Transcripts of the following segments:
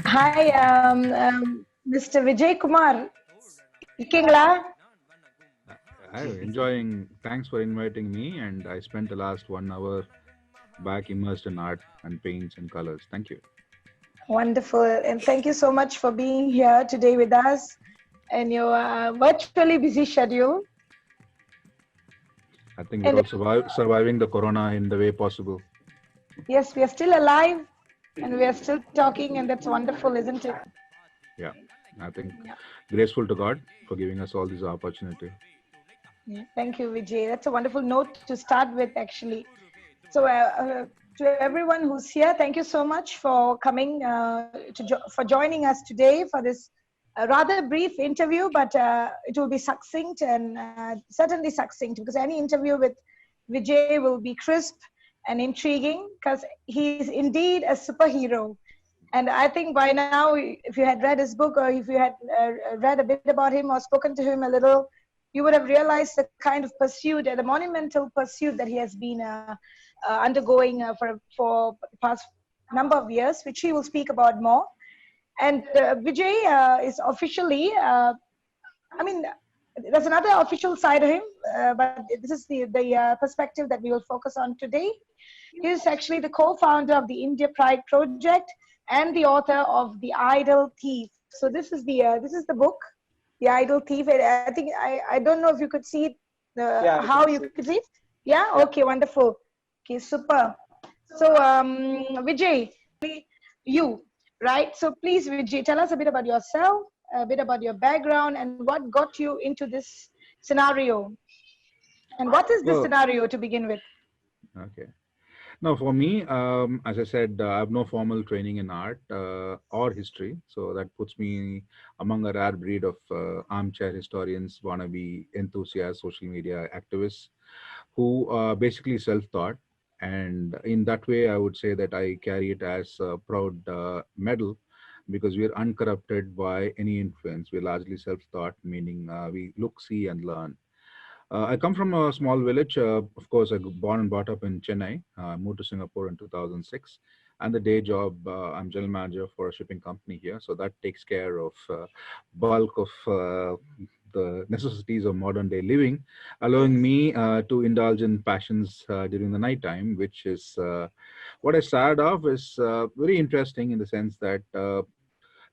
Hi, Mr. Vijay Kumar. Ikingla? I'm enjoying. Thanks for inviting me. And I spent the last 1 hour back immersed in art and paints and colors. Thank you. Wonderful. And thank you so much for being here today with us and your virtually busy schedule. I think we're And all surviving the corona in the way possible. yes, we are still alive and we are still talking, and that's wonderful, isn't it? Yeah, I think Yeah. graceful to God for giving us all this opportunity. Yeah. Thank you, Vijay. That's a wonderful note to start with, actually. So, to everyone who's here, thank you so much for coming for joining us today for this rather brief interview, but it will be succinct and certainly succinct, because any interview with Vijay will be crisp and intriguing, because he's indeed a superhero. And I think by now, if you had read his book, or if you had read a bit about him or spoken to him a little, you would have realized the kind of pursuit, the monumental pursuit that he has been undergoing for the past number of years, which he will speak about more. And Vijay is officially, I mean, there's another official side of him, but this is the perspective that we will focus on today. He is actually the co-founder of the India Pride Project and the author of The Idle Thief. So this is the book, The Idle Thief. I think I don't know if you could see it, Yeah, I how can you see. could see it. Yeah. Yeah. Okay. Wonderful. Okay. Super. So Vijay, you, right? So please, Vijay, tell us a bit about yourself, a bit about your background, and what got you into this scenario. And what is this Well, scenario to begin with? okay. Now, for me, as I said, I have no formal training in art or history. So that puts me among a rare breed of armchair historians, wannabe enthusiasts, social media activists who basically self-taught. And in that way, I would say that I carry it as a proud medal because we're uncorrupted by any influence. We're largely self-taught, meaning we look, see, and learn. I come from a small village. Of course, I born and brought up in Chennai. Moved to Singapore in 2006. And the day job, I'm general manager for a shipping company here. So that takes care of bulk of the necessities of modern day living, allowing me to indulge in passions during the night time, which is what I started off is very interesting in the sense that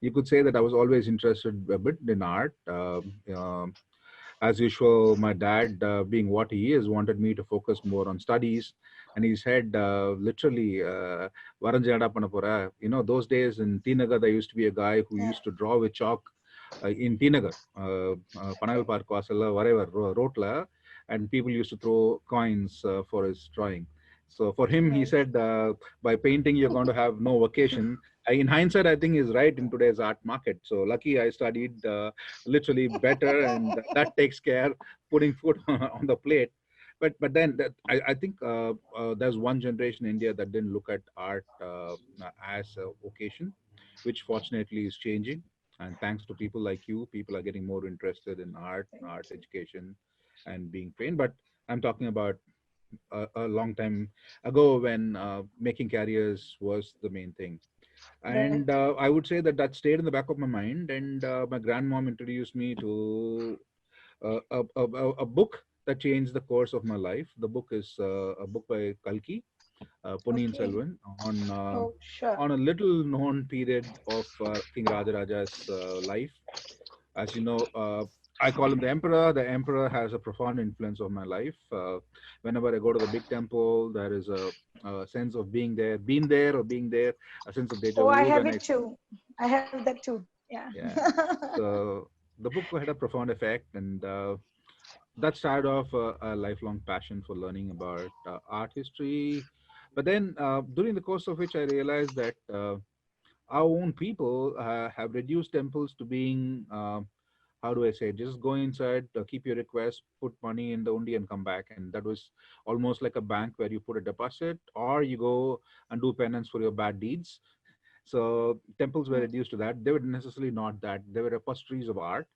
you could say that I was always interested a bit in art. As usual, my dad, being what he is, wanted me to focus more on studies. And he said, literally, "Varanjada panna pora." Those days in Tinagar, there used to be a guy who Yeah. used to draw with chalk in Tinagar, Panagal Park, Vasala, whatever, Rotla, and people used to throw coins for his drawing. So for him, he Right. said, by painting, you're going to have no vacation. In hindsight, I think he's right in today's art market. So lucky I studied literally better, and that takes care putting food on the plate. But then I think there's one generation in India that didn't look at art as a vocation, which fortunately is changing. And thanks to people like you, people are getting more interested in art education, and being trained. But I'm talking about a long time ago when making careers was the main thing. Right. And I would say that that stayed in the back of my mind. And my grandmom introduced me to a book that changed the course of my life. The book is a book by Kalki, Ponniyin Okay. Selvan, Oh, sure. on a little known period of King Rajaraja's life. As you know, I call him the emperor. The emperor has a profound influence on my life. Whenever I go to the big temple, there is a sense of being there or being there, a sense of deja Oh, I vu have when it too. I have that too. Yeah. yeah. So the book had a profound effect, and that started off a lifelong passion for learning about art history. But then, during the course of which I realized that our own people have reduced temples to being how do I say, just go inside, keep your request, put money in the undi and come back. And that was almost like a bank where you put a deposit or you go and do penance for your bad deeds. So temples were reduced to that. They were necessarily not that. They were repositories of art.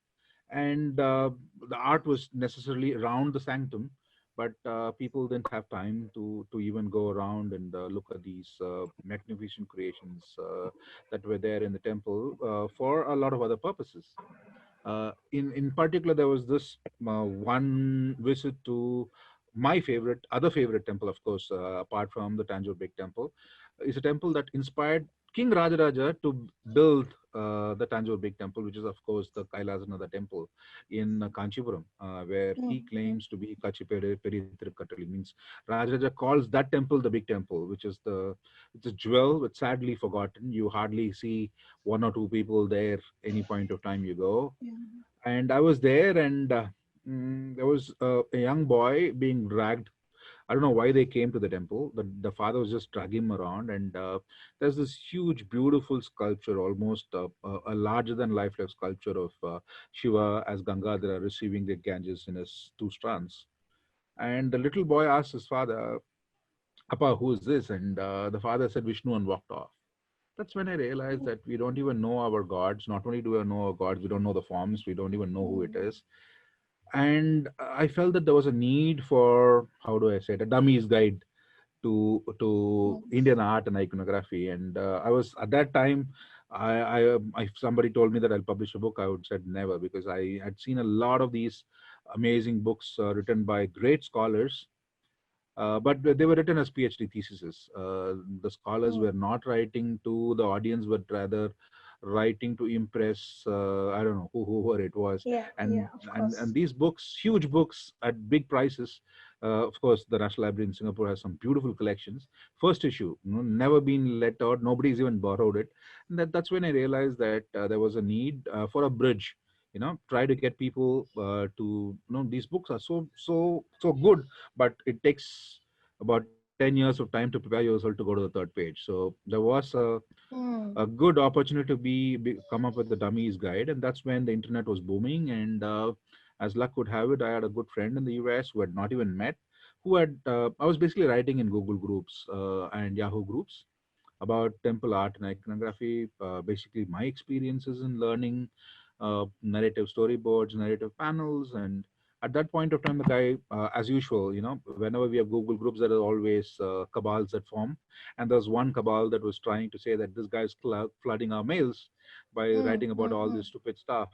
And the art was necessarily around the sanctum, but people didn't have time to even go around and look at these magnificent creations that were there in the temple for a lot of other purposes. In particular, there was this one visit to my favorite, other favorite temple, of course, apart from the Tanjore Big Temple, is a temple that inspired King Rajaraja to build the Tanjore Big Temple, which is, of course, the Kailasanatha temple in Kanchipuram, where he Mm-hmm. claims to be Kachipere Peri Tirukkattali. Means Rajaraja calls that temple the Big Temple, which is it's a jewel, but sadly forgotten. You hardly see one or two people there any point of time you go. Yeah. And I was there, and there was a young boy being dragged. I don't know why they came to the temple. The father was just dragging him around, and there's this huge, beautiful sculpture, almost a larger than life sculpture of Shiva as Gangadhara receiving the Ganges in his two strands. And the little boy asked his father, "Appa, who is this?" And the father said Vishnu and walked off. That's when I realized that we don't even know our gods. Not only do we know our gods, we don't know the forms, we don't even know who it Mm. is. And I felt that there was a need for, how do I say it, a dummy's guide to Yes. Indian art and iconography. And I was at that time, if somebody told me that I'll publish a book, I would said never, because I had seen a lot of these amazing books written by great scholars, but they were written as PhD theses. The scholars were Mm. not writing to the audience, but rather writing to impress. I don't know whoever it was, Yeah, and yeah, of and course. these books, huge books at big prices. Of course, the National Library in Singapore has some beautiful collections. First issue, never been let out. Nobody's even borrowed it. And that's when I realized that there was a need for a bridge. Try to get people to these books are so good, but it takes about 10 years of time to prepare yourself to go to the third page. So there was a Mm. good opportunity to come up with the dummies guide, and that's when the internet was booming. And as luck would have it, I had a good friend in the US who had not even met, who had I was basically writing in Google groups and Yahoo groups about temple art and iconography, basically my experiences in learning narrative storyboards, narrative panels. And at that point of time, the guy, as usual, whenever we have Google groups, there are always cabals that form. And there's one cabal that was trying to say that this guy is flooding our mails by Mm. writing about Mm. all Mm. this stupid stuff.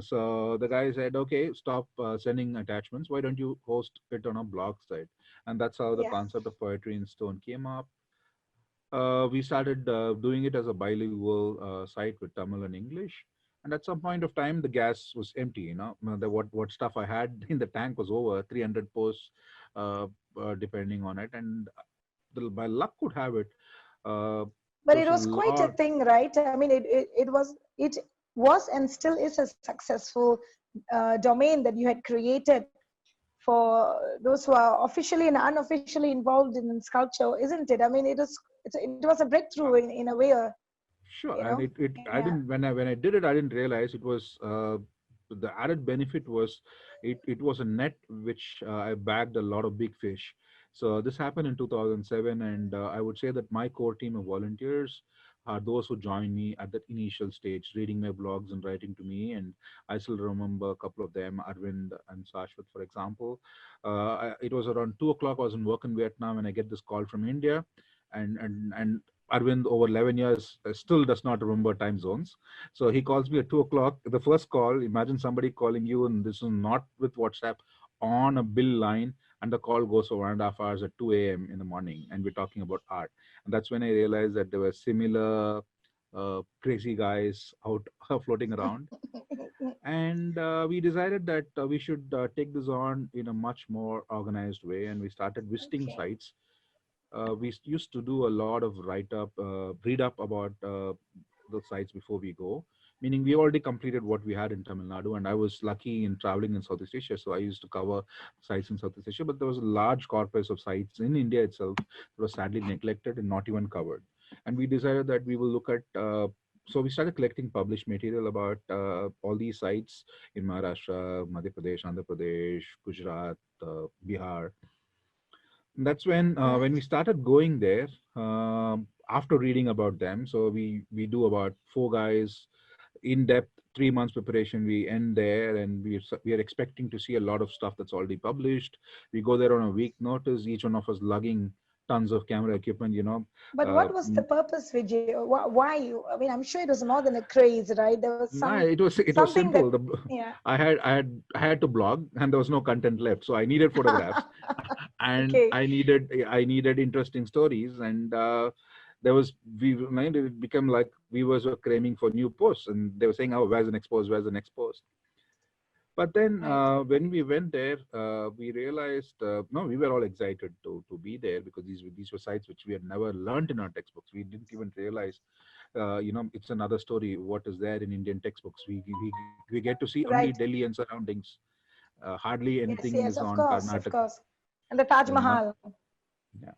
So the guy said, okay, stop sending attachments. Why don't you host it on a blog site? And that's how the Yeah. concept of Poetry in Stone came up. We started doing it as a bilingual site with Tamil and English. And at some point of time, the gas was empty. What stuff I had in the tank was over 300 posts, uh, depending on it. And by luck could have it, uh, But there it was a was quite a lot. thing, right? I mean, it was and still is a successful domain that you had created for those who are officially and unofficially involved in sculpture, isn't it? I mean, it was a breakthrough in a way, Sure, and it I yeah. didn't when I did it, I didn't realize it was the added benefit was it was a net which I bagged a lot of big fish. So this happened in 2007, and I would say that my core team of volunteers are those who joined me at that initial stage, reading my blogs and writing to me. And I still remember a couple of them, Arvind and Sashwat, for example. It was around 2 o'clock. I was in work in Vietnam, and I get this call from India, and Arvind, over 11 years, still does not remember time zones. So he calls me at 2 o'clock. The first call, imagine somebody calling you, and this is not with WhatsApp, on a bill line, and the call goes for 1.5 hours at 2 a.m. in the morning, and we're talking about art. And that's when I realized that there were similar crazy guys out floating around. And we decided that we should take this on in a much more organized way, and we started visiting Okay. sites. We used to do a lot of read up about the sites before we go. Meaning, we already completed what we had in Tamil Nadu, and I was lucky in traveling in Southeast Asia, so I used to cover sites in Southeast Asia. But there was a large corpus of sites in India itself that was sadly neglected and not even covered. And we decided that we will look at. So we started collecting published material about all these sites in Maharashtra, Madhya Pradesh, Andhra Pradesh, Gujarat, Bihar. That's when we Nice. started going there, after reading about them. So we do about four guys in depth 3 months preparation. We end there, and we are expecting to see a lot of stuff that's already published. We go there on a week notice, each one of us lugging tons of camera equipment, But uh, what was the purpose, Vijay? Why you? I mean, I'm sure it was more than a craze, right? There was no, it was something that, simple. yeah. I had to blog, and there was no content left, so I needed photographs, and Okay, I needed interesting stories, and there was we it became like viewers were craving for new posts, and they were saying, "Oh, where's the next post? Where's the next post?" But then right, when we went there, we realized no, we were all excited to be there because these were sites which we had never learned in our textbooks. We didn't even realize it's another story what is there in Indian textbooks. We get to see only right. Delhi and surroundings. Hardly Yes, anything yes, is of on course, of Karnataka. course. And the Taj So not Mahal. yeah.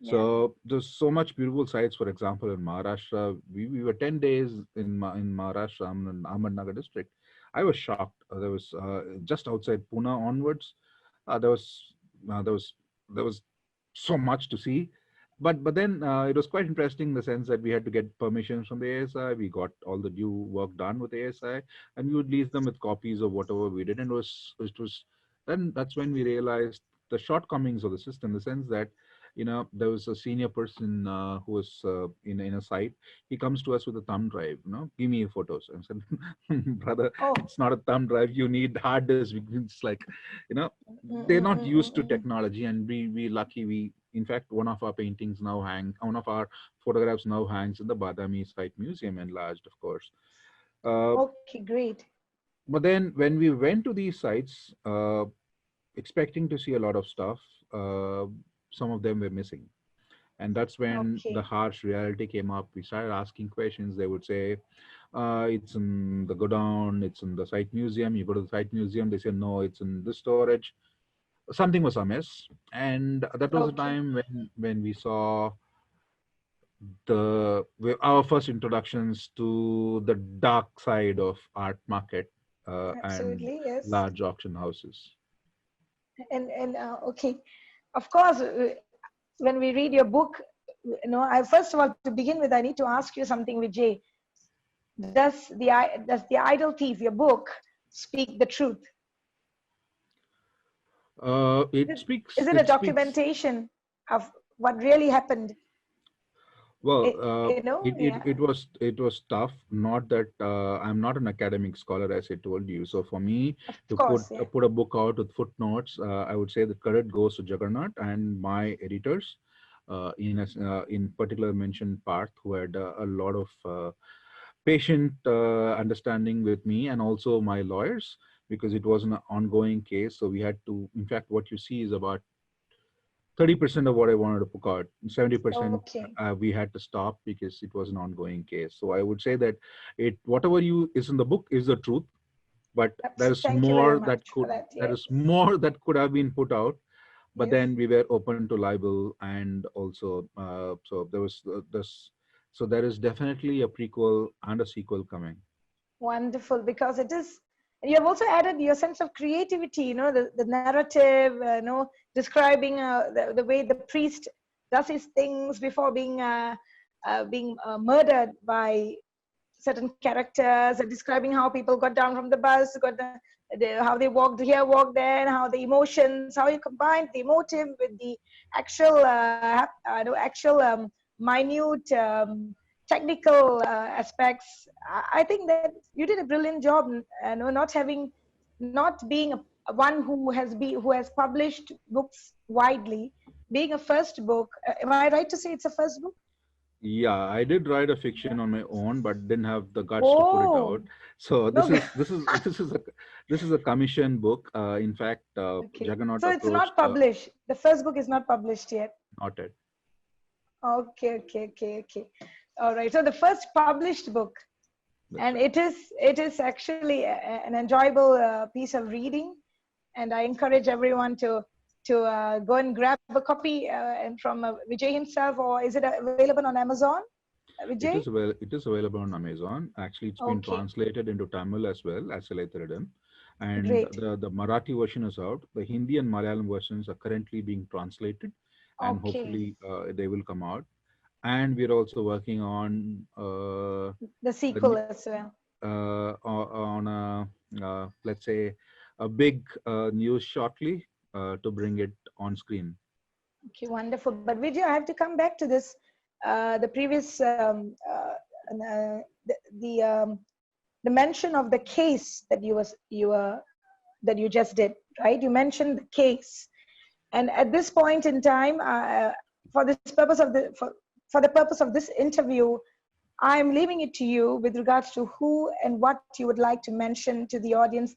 Yeah. So there's so much beautiful sites. For example, in Maharashtra, we were 10 days in Maharashtra, in Ahmednagar district. I was shocked. There was just outside Pune onwards. There was there was there was so much to see. But then it was quite interesting in the sense that we had to get permissions from the ASI. We got all the due work done with ASI, and we would leave them with copies of whatever we did. And it was then that's when we realized the shortcomings of the system, in the sense that there was a senior person who was in a site. He comes to us with a thumb drive, give me your photos. And I said, brother, Oh, it's not a thumb drive, you need hard disk. It's like, you know they're not used to mm. technology, and we lucky. We In fact, one of our photographs now hangs in the Badami site museum, enlarged, of course. uh, Okay, great. but then when we went to these sites, expecting to see a lot of stuff, uh, some of them were missing. And that's when the Okay, harsh reality came up. We started asking questions. They would say, it's in the godown, it's in the site museum. You go to the site museum, they say, no, it's in the storage. Something was amiss. And that was the okay, time when we saw our first introductions to the dark side of art market and absolutely, yes. large auction houses. And okay, of course, when we read your book, I first of all, to begin with, I need to ask you something, Vijay. Does the Idol Thief, your book, speak the truth? It Is speaks. is it a It speaks. documentation of what really happened? Well, Yeah, it was tough. Not that I'm not an academic scholar, as I told you. So for me of to put course, yeah. put a book out with footnotes, I would say the credit goes to Jagannath and my editors, in particular mentioned Parth, who had a lot of patient understanding with me, and also my lawyers, because it was an ongoing case. So we had to. In fact, what you see is about 30% of what I wanted to put out. 70% Okay, we had to stop because it was an ongoing case. So I would say that whatever you is in the book is the truth, but thank you very much for that. there Yes, is more that could have been put out. But yes. then we were open to libel, and also so there was this. So there is definitely a prequel and a sequel coming. Wonderful, because it is, and you have also added your sense of creativity, the narrative, describing the way the priest does his things before being murdered by certain characters, and describing how people got down from the bus, how they walked here, walked there, and how the emotions, how you combined the emotive with the actual, actual minute technical aspects. I think that you did a brilliant job. Not having, not being one who has published books widely, being a first book. Am I right to say it's a first book? Yeah, I did write a Yeah. fiction on my own, but didn't have the guts to put it out. Oh, So no. this is a commission book. In fact, Okay. Jagannath So it's approached not published. The first book is not published yet. not it. Okay, okay, okay, okay. All right. So the first published book, That's and right. it is actually an enjoyable piece of reading, and I encourage everyone to go and grab a copy and from Vijay himself, or is it available on Amazon, Vijay? It is available on Amazon. Actually, it's been Okay, translated into Tamil as well as Selathiridam, and great. the Marathi version is out. The Hindi and Malayalam versions are currently being translated, and Okay, hopefully they will come out. And we're also working on the the sequel as well. on a, let's say, a big news shortly to bring it on screen. Okay, wonderful. But Vijay, I have to come back to this, the previous, the, the mention of the case that that you just did, right? You mentioned the case, and at this point in time, for this purpose of for the purpose of this interview, I'm leaving it to you with regards to who and what you would like to mention to the audience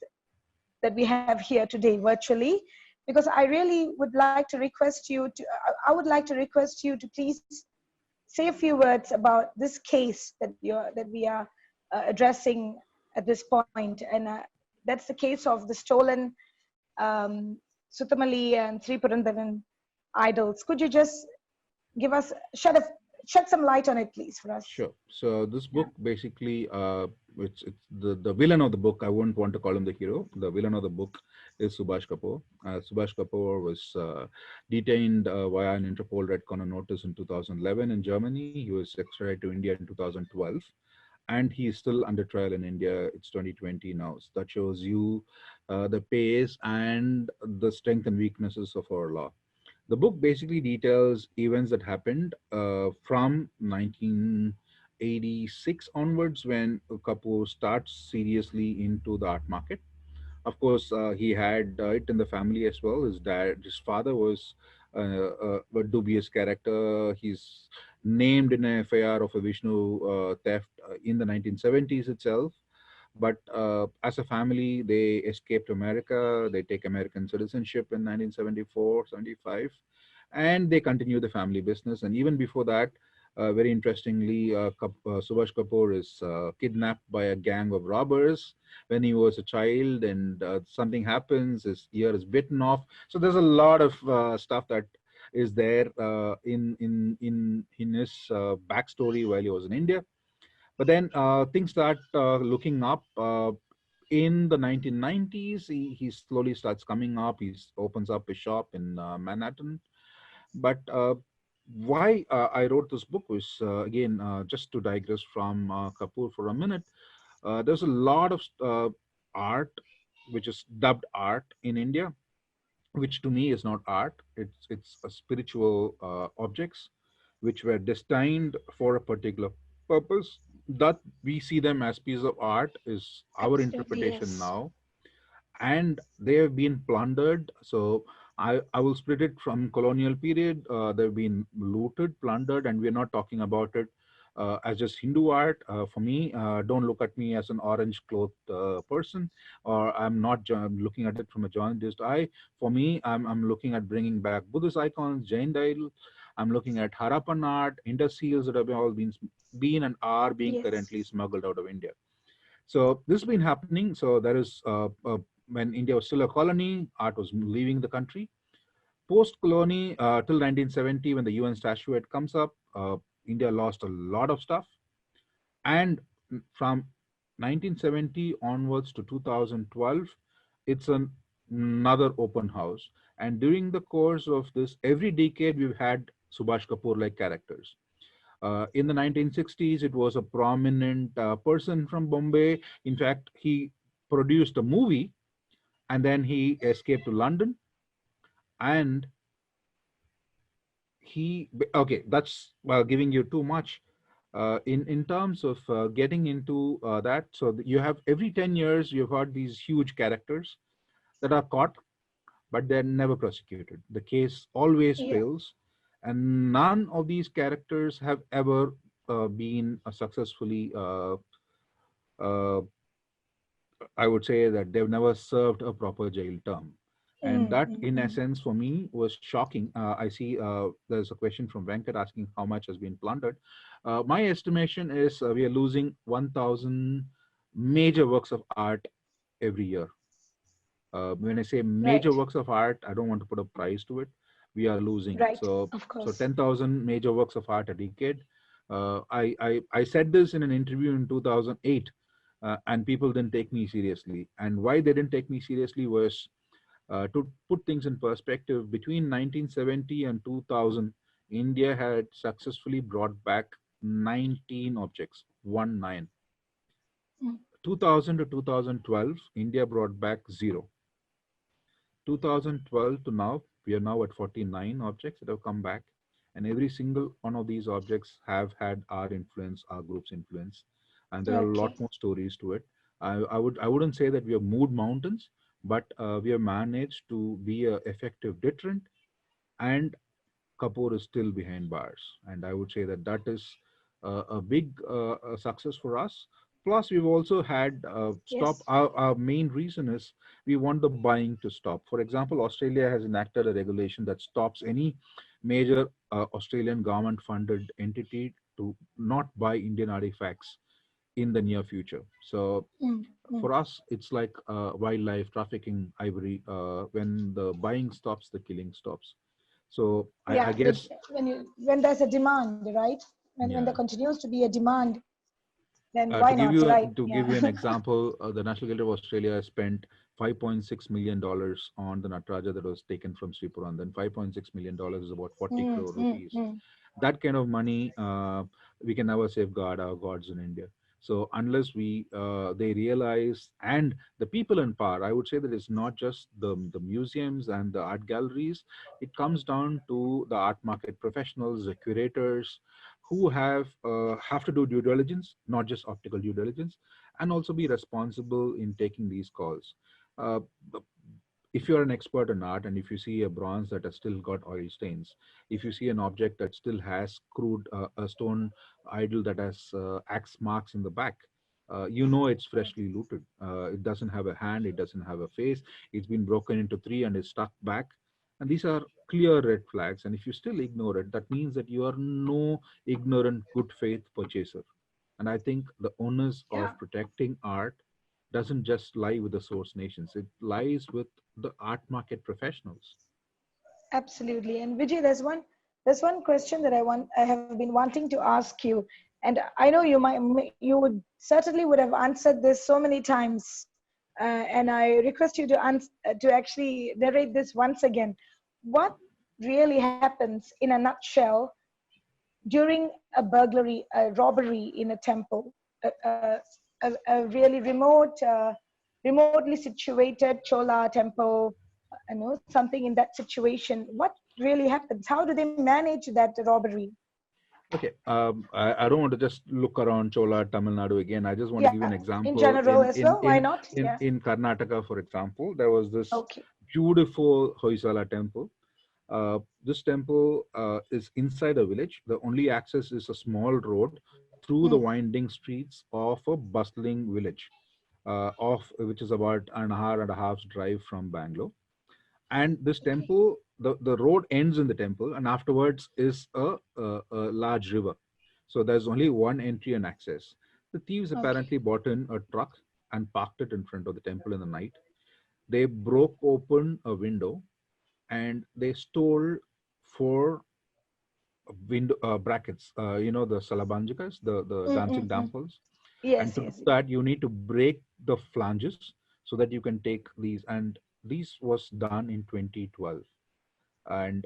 that we have here today virtually, because I really would like to request you to, I would like to request you to please say a few words about this case that we are addressing at this point, and that's the case of the stolen Sutamali and Sri Purandaran idols. Could you just give us shed some light on it, please, for us? Sure. So this Yeah. book basically, it's the villain of the book. I wouldn't want to call him the hero. The villain of the book is Subhash Kapoor. Subhash Kapoor was detained via an Interpol Red Corner notice in 2011 in Germany. He was extradited to India in 2012, and he is still under trial in India. It's 2020 now. So that shows you the pace and the strength and weaknesses of our law. The book basically details events that happened from 1986 onwards, when Kapoor starts seriously into the art market. Of course, he had it in the family as well. His father was a dubious character. He's named in a FIR of a Vishnu theft in the 1970s itself. But as a family, they escaped America. They take American citizenship in 1974, 75, and they continue the family business. And even before that, very interestingly, Subhash Kapoor is kidnapped by a gang of robbers when he was a child, and something happens. His ear is bitten off. So there's a lot of stuff that is there in his backstory while he was in India. But then things start looking up. In the 1990s, he slowly starts coming up. He opens up a shop in Manhattan. But why I wrote this book was, again, just to digress from Kapoor for a minute. There's a lot of art, which is dubbed art in India, which to me is not art. It's a spiritual objects, which were destined for a particular purpose. That we see them as pieces of art is our Absolutely, interpretation yes. now, and they have been plundered. So I will split it from colonial period. They've been looted, plundered, and we're not talking about it as just Hindu art. For me, don't look at me as an orange clothed person, or I'm not looking at it from a jaundiced eye. For me, I'm looking at bringing back Buddhist icons, Jain Dail. I'm looking at Harappan art, Indus seals that have all been and are being Yes. currently smuggled out of India. So this has been happening. So there is when India was still a colony, art was leaving the country. Post-colony, till 1970, when the UN Statuette comes up, India lost a lot of stuff. And from 1970 onwards to 2012, it's another open house. And during the course of this, every decade we've had Subhash Kapoor-like characters. In the 1960s, it was a prominent person from Bombay. In fact, he produced a movie, and then he escaped to London. And okay, that's giving you too much. In terms of getting into that, so you have every 10 years, you've got these huge characters that are caught, but they're never prosecuted. The case always Yeah. fails, and none of these characters have ever been successfully uh, I would say that they've never served a proper jail term. And Mm, that, mm, in mm. essence, for me was shocking. I see there's a question from Venkat asking how much has been plundered. My estimation is we are losing 1,000 major works of art every year. When I say major Right. works of art, I don't want to put a price to it. We are losing. Right. Of So course. 10,000 major works of art a decade. I said this in an interview in 2008, and people didn't take me seriously. And why they didn't take me seriously was to put things in perspective. Between 1970 and 2000, India had successfully brought back 19 objects, 19. Mm. 2000 to 2012, India brought back zero. 2012 to now, we are now at 49 objects that have come back, and every single one of these objects have had our influence, our group's influence, and there are a lot Okay. more stories to it. I wouldn't say that we have moved mountains, but we have managed to be a effective deterrent, and Kapoor is still behind bars, and I would say that that is a big success for us. Plus, we've also had stop. Yes. Our main reason is we want the buying to stop. For example, Australia has enacted a regulation that stops any major Australian government-funded entity to not buy Indian artifacts in the near future. So Mm, mm. for us, it's like wildlife trafficking, ivory. When the buying stops, the killing stops. So I Yeah, guess, when there's a demand, right? When there yeah. continues to be a demand, then To why give not, you right? to give Yeah. you an example, the National Gallery of Australia spent $5.6 million on the Nataraja that was taken from Sri Puran. Then $5.6 million is about 40 Mm, crore mm, rupees. mm. That kind of money, we can never safeguard our gods in India. So unless they realize, and the people in power, I would say that it's not just the museums and the art galleries. It comes down to the art market professionals, the curators, who have to do due diligence, not just optical due diligence, and also be responsible in taking these calls. Uh, if you're an expert in art, and if you see a bronze that has still got oil stains, if you see an object that still has crude a stone idol that has axe marks in the back, you know it's freshly looted. It doesn't have a hand, it doesn't have a face, it's been broken into three and is stuck back. And these are clear red flags. And if you still ignore it, that means that you are no ignorant, good faith purchaser. And I think the onus of Yeah, protecting art doesn't just lie with the source nations, it lies with the art market professionals. absolutely. And Vijay, there's one question that I have been wanting to ask you, and I know you would certainly would have answered this so many times, and I request you to actually narrate this once again. What really happens in a nutshell during a burglary, a robbery in a temple, a really remotely situated Chola temple, something in that situation? What really happens? How do they manage that robbery? Okay, I don't want to just look around Chola, Tamil Nadu again. I just want to Yeah, give you an in example. general as well. Why not? Yeah. In Karnataka, for example, there was this Okay. beautiful Hoysala temple. This temple is inside a village. The only access is a small road through the Mm. winding streets of a bustling village, of which is about an hour and a half's drive from Bangalore. And this Okay. temple, the road ends in the temple, and afterwards is a large river. So there's only one entry and access. The thieves Okay. apparently bought in a truck and parked it in front of the temple in the night. They broke open a window and they stole four window brackets, the salabanjikas, the Mm, dancing mm, mm. damples. And Yes. to do Yes. that, you need to break the flanges so that you can take these. And these was done in 2012. And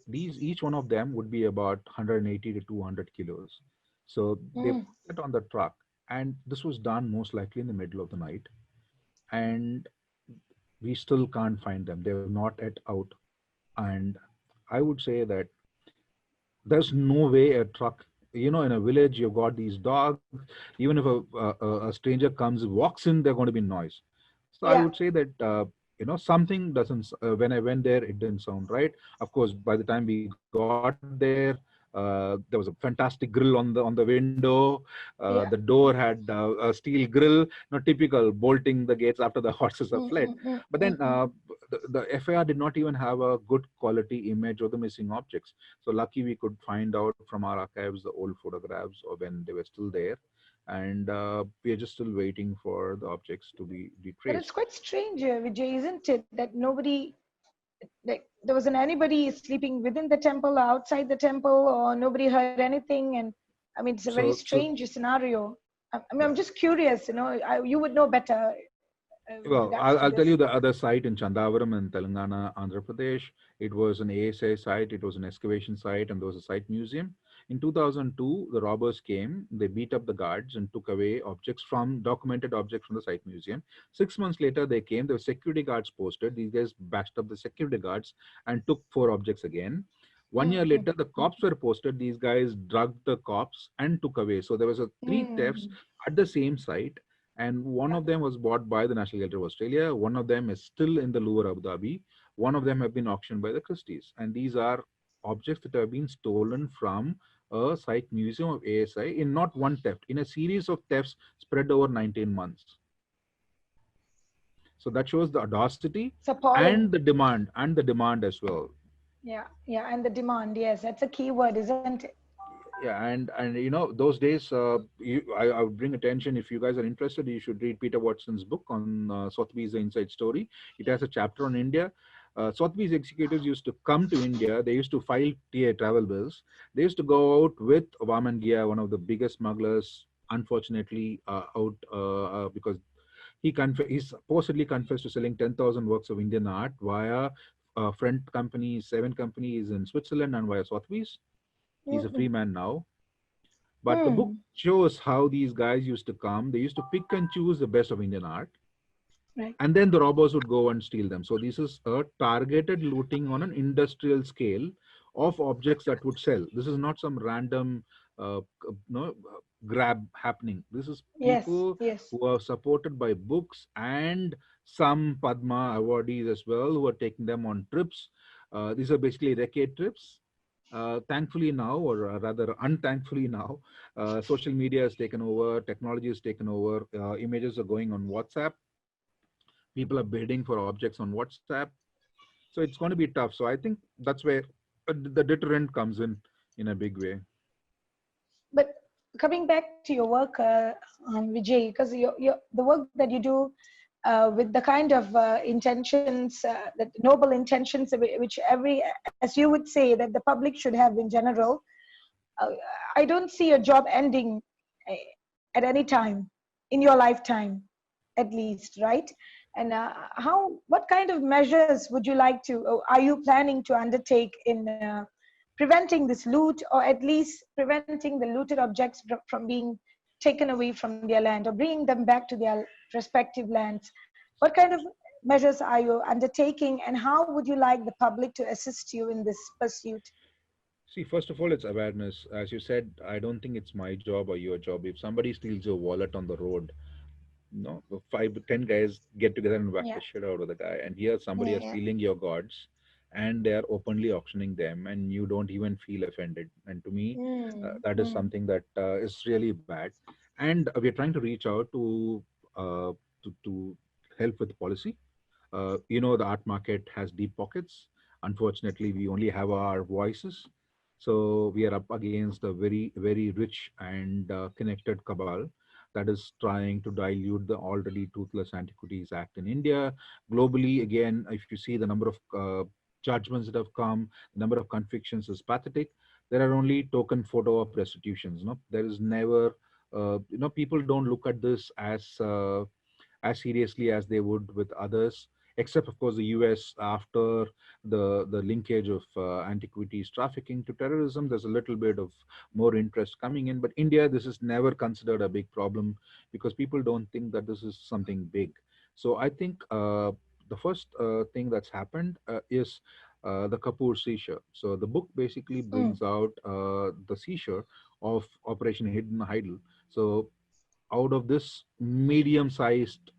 these, each one of them would be about 180 to 200 kilos. So they Mm. put it on the truck, and this was done most likely in the middle of the night. And we still can't find them. They're not yet out. And I would say that there's no way a truck, in a village, you've got these dogs. Even if a stranger comes, walks in, they're going to be noise. So I Yeah. would say that something doesn't. When I went there, it didn't sound right. Of course, by the time we got there, there was a fantastic grill on the window. The Yeah. door had a steel grill, typical bolting the gates after the horses are Mm, fled. mm, mm, But then mm, mm. the FIR did not even have a good quality image of the missing objects. So lucky we could find out from our archives the old photographs of when they were still there, and we are just still waiting for the objects to be But it's traced. quite strange, Vijay, isn't it, that nobody, like, there wasn't anybody sleeping within the temple or outside the temple, or nobody heard anything. And I mean, it's a very So strange scenario. I mean, yeah. I'm just curious, you would know better with Well, regards I'll to tell you this. the other site in Chandavaram in Telangana, Andhra Pradesh. It was an ASI site, it was an excavation site, and there was a site museum. In 2002, the robbers came, they beat up the guards and took away documented objects from the site museum. 6 months later, they came, there were security guards posted. These guys bashed up the security guards and took 4 objects again. 1 year later, the cops were posted. These guys drugged the cops and took away. So there was three thefts at the same site, and one of them was bought by the National Gallery of Australia. One of them is still in the Louvre, Abu Dhabi. One of them have been auctioned by the Christie's, and these are objects that have been stolen from a site museum of ASI in not one theft, in a series of thefts spread over 19 months. So that shows the audacity and the demand as well. Yeah, and the demand. Yes, that's a key word, isn't it? Yeah, and those days, I would bring attention, if you guys are interested, you should read Peter Watson's book on Sotheby's The Inside Story. It has a chapter on India. Sotheby's executives used to come to India. They used to file TA travel bills. They used to go out with Vaman Gia, one of the biggest smugglers, unfortunately because he supposedly confessed to selling 10,000 works of Indian art via friend companies, 7 companies in Switzerland, and via Sotheby's. He's a free man now. But the book shows how these guys used to come. They used to pick and choose the best of Indian art. Right. And then the robbers would go and steal them. So this is a targeted looting on an industrial scale of objects that would sell. This is not some random grab happening. This is people who are supported by books and some Padma awardees as well, who are taking them on trips. These are basically recce trips. Thankfully now, or rather unthankfully now, social media has taken over, technology has taken over, images are going on WhatsApp. People are bidding for objects on WhatsApp. So it's going to be tough. So I think that's where the deterrent comes in a big way. But coming back to your work, Vijay, because the work that you do with the kind of intentions, that noble intentions, which as you would say, that the public should have in general, I don't see your job ending at any time in your lifetime, at least, right? And what kind of measures would you like to, are you planning to undertake in preventing this loot, or at least preventing the looted objects from being taken away from their land, or bringing them back to their respective lands? What kind of measures are you undertaking, and how would you like the public to assist you in this pursuit? See, first of all, it's awareness. As you said, I don't think it's my job or your job. If somebody steals your wallet on the road, 5 to 10 guys get together and whack the shit out of the guy. And here somebody is stealing your gods, and they are openly auctioning them, and you don't even feel offended. And to me, that is something that is really bad. And we're trying to reach out to help with policy. The art market has deep pockets. Unfortunately, we only have our voices. So we are up against a very, very rich and connected cabal that is trying to dilute the already toothless Antiquities Act in India. Globally, again, if you see the number of judgments that have come, the number of convictions is pathetic. There are only token photo op restitutions. There is never, people don't look at this as seriously as they would with others, except of course the US. After the linkage of antiquities trafficking to terrorism, there's a little bit of more interest coming in. But India, this is never considered a big problem because people don't think that this is something big. So I think the first thing that's happened is the Kapoor seizure. So the book basically brings out the seizure of Operation Hidden Idol. So out of this medium-sized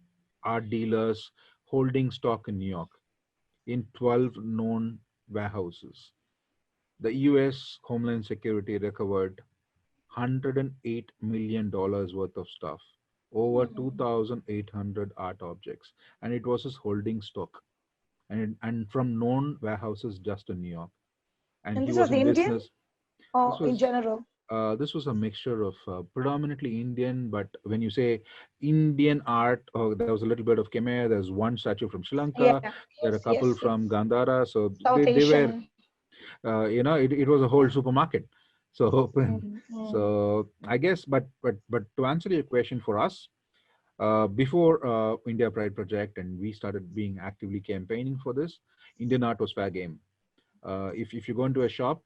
art dealers holding stock in New York in 12 known warehouses, the US Homeland Security recovered $108 million worth of stuff, over 2,800 art objects, and it was his holding stock, and from known warehouses just in New York. And he was in Indian business. Or in general? This was a mixture of predominantly Indian, but when you say Indian art, there was a little bit of Khmer. There's one statue from Sri Lanka. There are a couple from Gandhara. So they were, it was a whole supermarket. So, so I guess, but to answer your question for us, before India Pride Project and we started being actively campaigning for this, Indian art was fair game. If you go into a shop,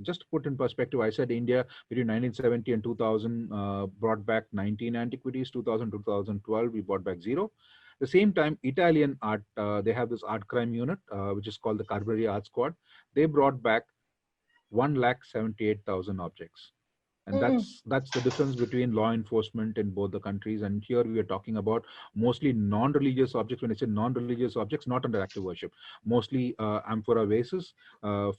just to put in perspective, I said India between 1970 and 2000 brought back 19 antiquities. 2000 to 2012, we brought back zero. The same time, Italian art, they have this art crime unit, which is called the Carberry Art Squad. They brought back 178,000 objects, and Mm. that's the difference between law enforcement in both the countries. And here we are talking about mostly non-religious objects. When I say non-religious objects, not under active worship, mostly amphora vases,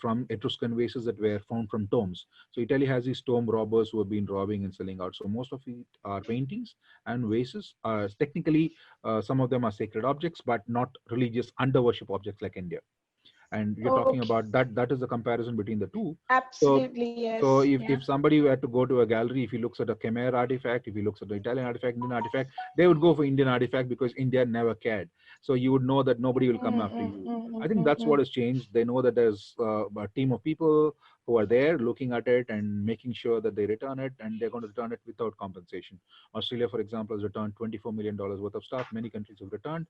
from Etruscan vases that were found from tombs. So Italy has these tomb robbers who have been robbing and selling out. So most of it are paintings and vases. Technically, some of them are sacred objects, but not religious under worship objects like India. And we're talking Okay. about that is the comparison between the two. So Absolutely, so yes. if Yeah. somebody were to go to a gallery, if he looks at a Khmer artifact, if he looks at the Italian artifact, Indian artifact, they would go for Indian artifact because India never cared. So you would know that nobody will come Mm, after mm, you. mm, I mm, think mm, that's what mm. has changed. They know that there's a team of people who are there looking at it and making sure that they return it, and they're going to return it without compensation. Australia, for example, has returned $24 million worth of stuff. Many countries have returned,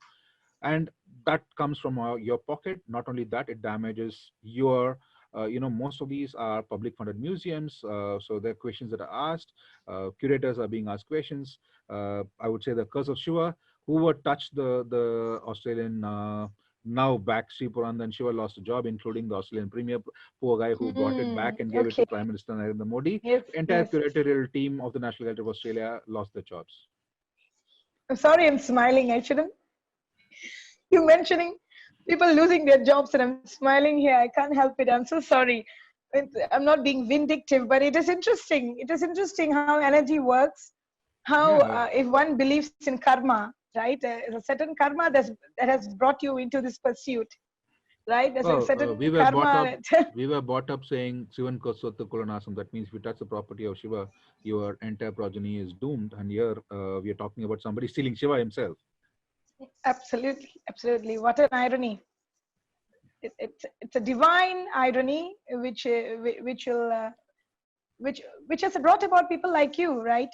and that comes from your pocket. Not only that, it damages your most of these are public funded museums, so there are questions that are asked. Curators are being asked questions. I would say the curse of Shiva, whoever touched the Australian, now back Sri Purandan Shiva, lost a job, including the Australian premier, poor guy who brought it back Mm, and gave it to okay. Prime Minister Narendra Modi. Yes, The entire yes. curatorial team of the National Gallery of Australia lost their jobs. I'm sorry, I'm smiling. I shouldn't. You mentioning people losing their jobs, and I'm smiling here. I can't help it. I'm so sorry. I'm not being vindictive, but it is interesting. It is interesting how energy works. How, Yeah. if one believes in karma, right? A certain karma that has brought you into this pursuit, right? There's a Well, certain karma. we were brought up saying Sivan Kosottu Kulanasam. That means if you touch the property of Shiva, your entire progeny is doomed. And here we are talking about somebody stealing Shiva himself. Absolutely, absolutely. What an irony! It's a divine irony, which will which has brought about people like you, right?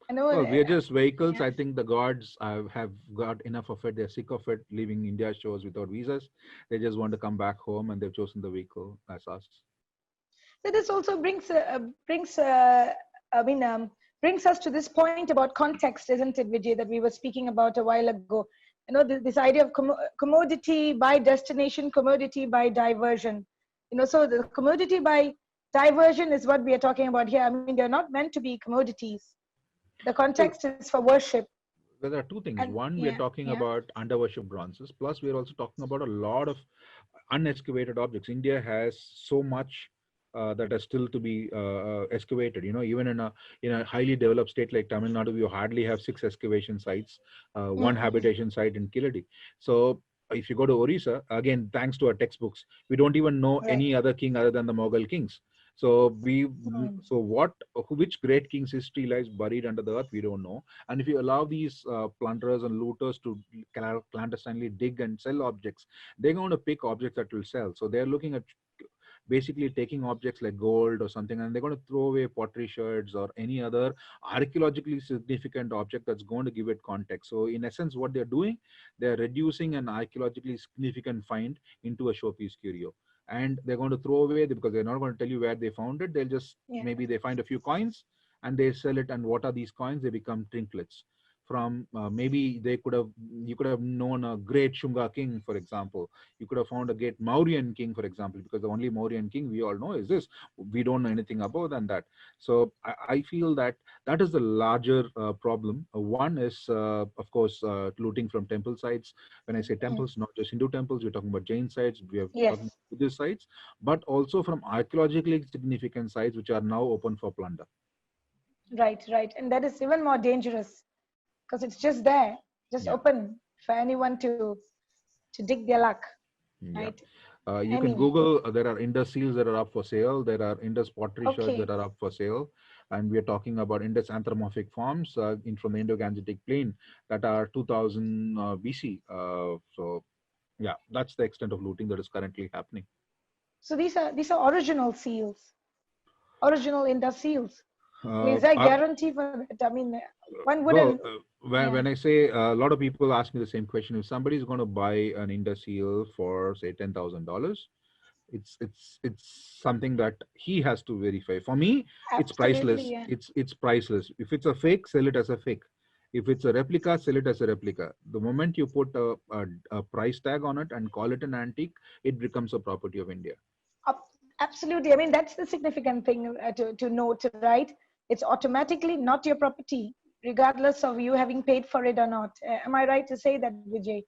I know. Well, we are just vehicles. Yeah. I think the gods have got enough of it. They're sick of it, leaving India shows without visas. They just want to come back home, and they've chosen the vehicle as us. So this also brings us to this point about context, isn't it, Vijay, that we were speaking about a while ago? You know, this idea of commodity by destination, commodity by diversion. You know, so the commodity by diversion is what we are talking about here. I mean, they're not meant to be commodities. The Well, context is for worship. there are two things. And One, we are yeah, talking yeah. about under worship bronzes. Plus, we are also talking about a lot of unexcavated objects. India has so much that is still to be excavated. You know, even in a highly developed state like Tamil Nadu, we hardly have 6 excavation sites, one Mm. habitation site in Kiladi. So if you go to Orissa, again, thanks to our textbooks, we don't even know Right. any other king other than the Mughal kings. So Mm. which great king's history lies buried under the earth, we don't know. And if you allow these plunderers and looters to clandestinely dig and sell objects, they're going to pick objects that will sell. So they're looking at basically taking objects like gold or something, and they're going to throw away pottery sherds or any other archaeologically significant object that's going to give it context. So in essence, what they're doing, they're reducing an archaeologically significant find into a showpiece curio, and they're going to throw away because they're not going to tell you where they found it. They'll just, Yeah. maybe they find a few coins and they sell it. And what are these coins? They become trinkets from, maybe they could have, you could have known a great Shunga king, for example. You could have found a great Mauryan king, for example, because the only Mauryan king we all know is this. We don't know anything about than that. So I feel that that is the larger problem. One is, of course, looting from temple sites. When I say Mm. temples, not just Hindu temples, we're talking about Jain sites, we are Yes. talking about Buddhist sites, but also from archaeologically significant sites which are now open for plunder. Right. Right. And that is even more dangerous because it's just there, just Yeah. open for anyone to dig their luck, Yeah. right? You can Anyway, Google, there are Indus seals that are up for sale. There are Indus pottery shards okay. that are up for sale. And we are talking about Indus anthropomorphic forms from the Indo-Gangetic plain that are 2000 BC. So yeah, that's the extent of looting that is currently happening. So these are original seals, original Indus seals. I mean, Uh, is there a are, guarantee for that? I mean, one well, wouldn't. Yeah. when I say a lot of people ask me the same question, if somebody is going to buy an Indus seal for say $10,000, It's something that he has to verify. For me, it's Absolutely. priceless. Yeah. It's priceless. If it's a fake, sell it as a fake. If it's a replica, sell it as a replica. The moment you put a price tag on it and call it an antique, it becomes a property of India. Absolutely. I mean, that's the significant thing to note, right? It's automatically not your property, regardless of you having paid for it or not. Am I right to say that, Vijay?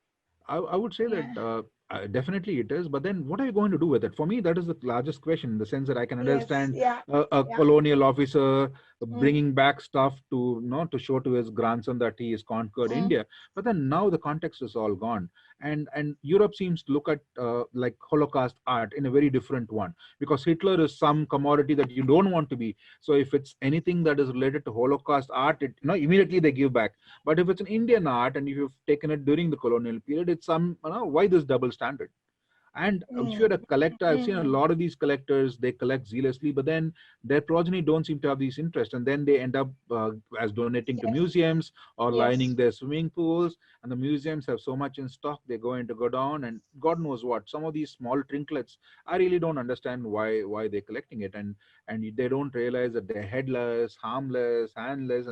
I would say Yeah. that definitely it is, but then what are you going to do with it? For me, that is the largest question, in the sense that I can Yes. understand Yeah. a Yeah. colonial officer Mm, bringing back stuff to, to show to his grandson that he has conquered mm. India. But then now the context is all gone, and Europe seems to look at like Holocaust art in a very different one, because Hitler is some commodity that you don't want to be. So if it's anything that is related to Holocaust art, it, immediately they give back. But if it's an Indian art and if you've taken it during the colonial period, it's some, why this double standard? And if you're a Mm, collector, I've seen a mm. lot of these collectors, they collect zealously, but then their progeny don't seem to have these interests. And then they end up as donating to Yes. museums or lining Yes. their swimming pools. And the museums have so much in stock, they're going to go down. And God knows what. Some of these small trinkets, I really don't understand why they're collecting it. And they don't realize that they're headless, harmless, handless,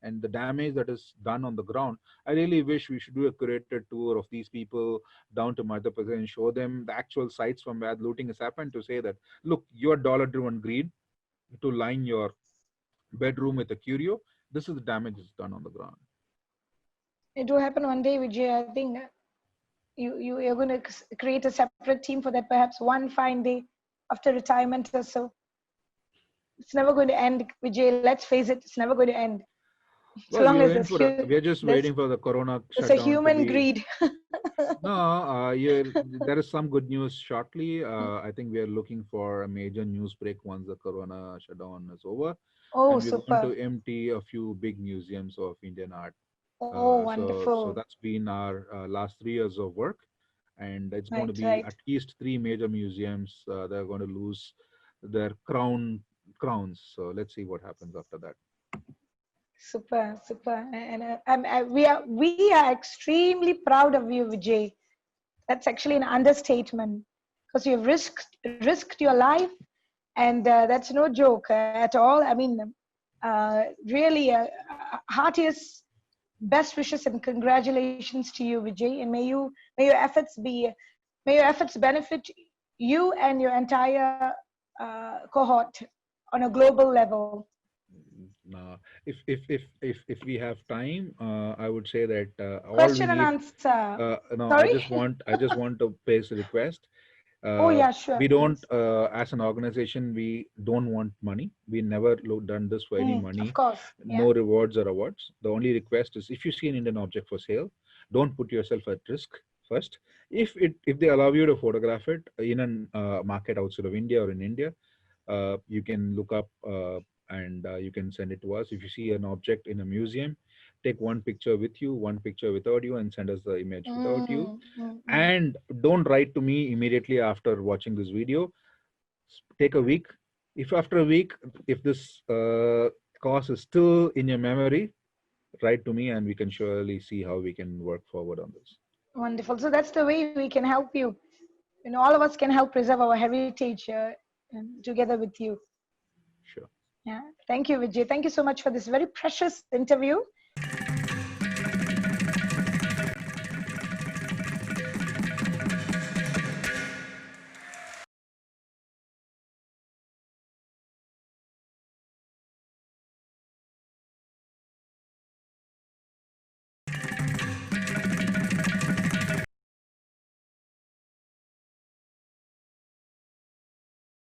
and the damage that is done on the ground. I really wish we should do a curated tour of these people down to Madhya Pradesh and show them the actual sites from where looting has happened, to say that, look, your dollar-driven greed to line your bedroom with a curio, this is the damage that's done on the ground. It will happen one day, Vijay. I think you're going to create a separate team for that. Perhaps one fine day after retirement or so. It's never going to end, Vijay. Let's face it. It's never going to end. So Well, long as there's we are just there's waiting for the Corona there's a shutdown to human be. greed. No, there is some good news shortly. I think we are looking for a major news break once the Corona shutdown is over, Oh, and we're going super. to empty a few big museums of Indian art. Oh, So wonderful. that's been our last 3 years of work, and it's going to Right, be right. at least three major museums that are going to lose their crowns. So let's see what happens after that. Super, super. And we are extremely proud of you, Vijay. That's actually an understatement because you've risked your life, and that's no joke at all. I mean, really, heartiest best wishes and congratulations to you, Vijay. And may your efforts benefit you and your entire cohort on a global level. If we have time, I would say that all we Question and need. answer. No, Sorry. I just want to place a request. Oh Uh, yeah, we sure, don't, please. as an organization, we don't want money. We never done this for any Of money, course. Yeah. no rewards or awards. The only request is, if you see an Indian object for sale, don't put yourself at risk first. If they allow you to photograph it in a market outside of India or in India, you can look up and you can send it to us. If you see an object in a museum, take one picture with you, one picture without you, and send us the image without you. Mm, mm, mm. And don't write to me immediately after watching this video. Take a week. If after a week, if this cause is still in your memory, write to me and we can surely see how we can work forward on this. Wonderful. So that's the way we can help you. All of us can help preserve our heritage together with you. Sure. Yeah. Thank you, Vijay. Thank you so much for this very precious interview.